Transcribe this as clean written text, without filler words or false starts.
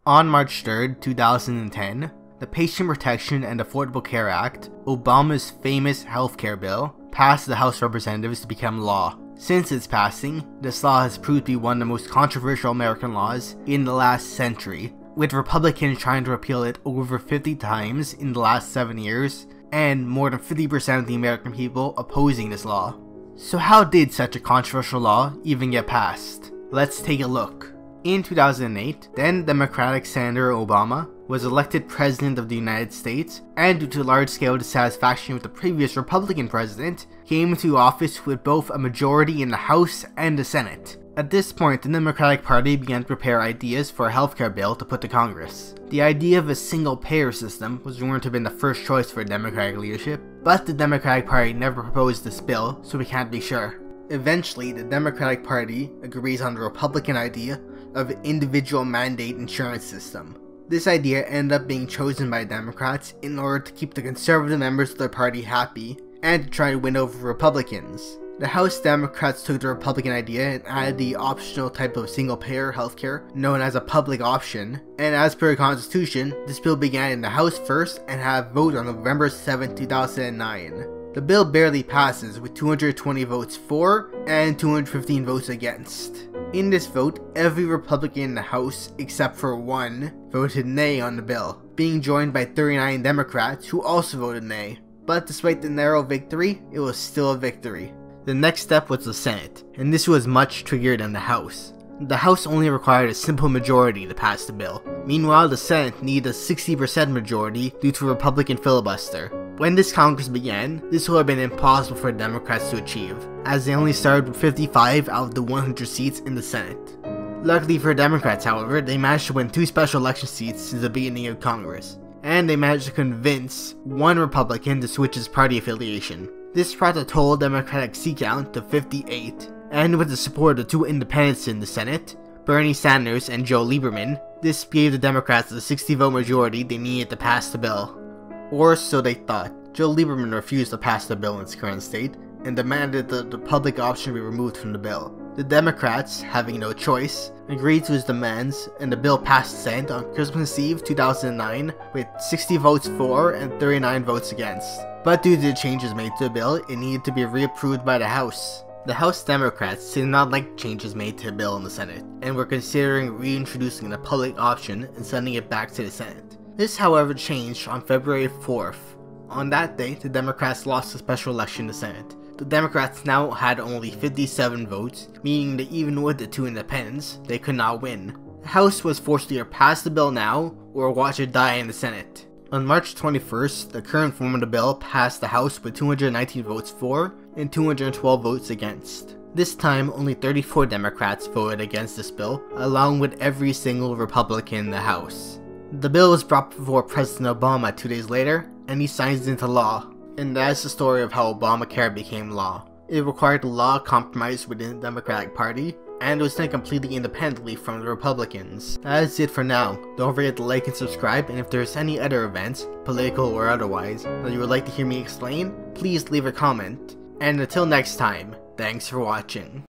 On March 3rd, 2010, the Patient Protection and Affordable Care Act, Obama's famous healthcare bill, passed the House of Representatives to become law. Since its passing, this law has proved to be one of the most controversial American laws in the last century, with Republicans trying to repeal it over 50 times in the last 7 years, and more than 50% of the American people opposing this law. So how did such a controversial law even get passed? Let's take a look. In 2008, then Democratic Senator Obama was elected President of the United States, and due to large-scale dissatisfaction with the previous Republican president, came into office with both a majority in the House and the Senate. At this point, the Democratic Party began to prepare ideas for a healthcare bill to put to Congress. The idea of a single-payer system was rumored to have been the first choice for Democratic leadership, but the Democratic Party never proposed this bill, so we can't be sure. Eventually, the Democratic Party agrees on the Republican idea of an individual mandate insurance system. This idea ended up being chosen by Democrats in order to keep the conservative members of their party happy and to try to win over Republicans. The House Democrats took the Republican idea and added the optional type of single-payer healthcare known as a public option, and as per the Constitution, this bill began in the House first and had a vote on November 7, 2009. The bill barely passes with 220 votes for and 215 votes against. In this vote, every Republican in the House, except for one, voted nay on the bill, being joined by 39 Democrats who also voted nay. But despite the narrow victory, it was still a victory. The next step was the Senate, and this was much trickier than the House. The House only required a simple majority to pass the bill. Meanwhile, the Senate needed a 60% majority due to a Republican filibuster. When this Congress began, this would have been impossible for Democrats to achieve, as they only started with 55 out of the 100 seats in the Senate. Luckily for Democrats, however, they managed to win 2 special election seats since the beginning of Congress, and they managed to convince one Republican to switch his party affiliation. This brought the total Democratic seat count to 58, and with the support of 2 independents in the Senate, Bernie Sanders and Joe Lieberman, this gave the Democrats the 60-vote majority they needed to pass the bill. Or so they thought. Joe Lieberman refused to pass the bill in its current state, and demanded that the public option be removed from the bill. The Democrats, having no choice, agreed to his demands, and the bill passed the Senate on Christmas Eve 2009 with 60 votes for and 39 votes against. But due to the changes made to the bill, it needed to be reapproved by the House. The House Democrats did not like changes made to the bill in the Senate, and were considering reintroducing the public option and sending it back to the Senate. This, however, changed on February 4th. On that day, the Democrats lost the special election in the Senate. The Democrats now had only 57 votes, meaning that even with the 2 independents, they could not win. The House was forced to either pass the bill now, or watch it die in the Senate. On March 21st, the current form of the bill passed the House with 219 votes for and 212 votes against. This time, only 34 Democrats voted against this bill, along with every single Republican in the House. The bill was brought before President Obama 2 days later, and he signs it into law. And that's the story of how Obamacare became law. It required a law compromise within the Democratic Party, and it was done completely independently from the Republicans. That is it for now. Don't forget to like and subscribe, and if there's any other events, political or otherwise, that you would like to hear me explain, please leave a comment. And until next time, thanks for watching.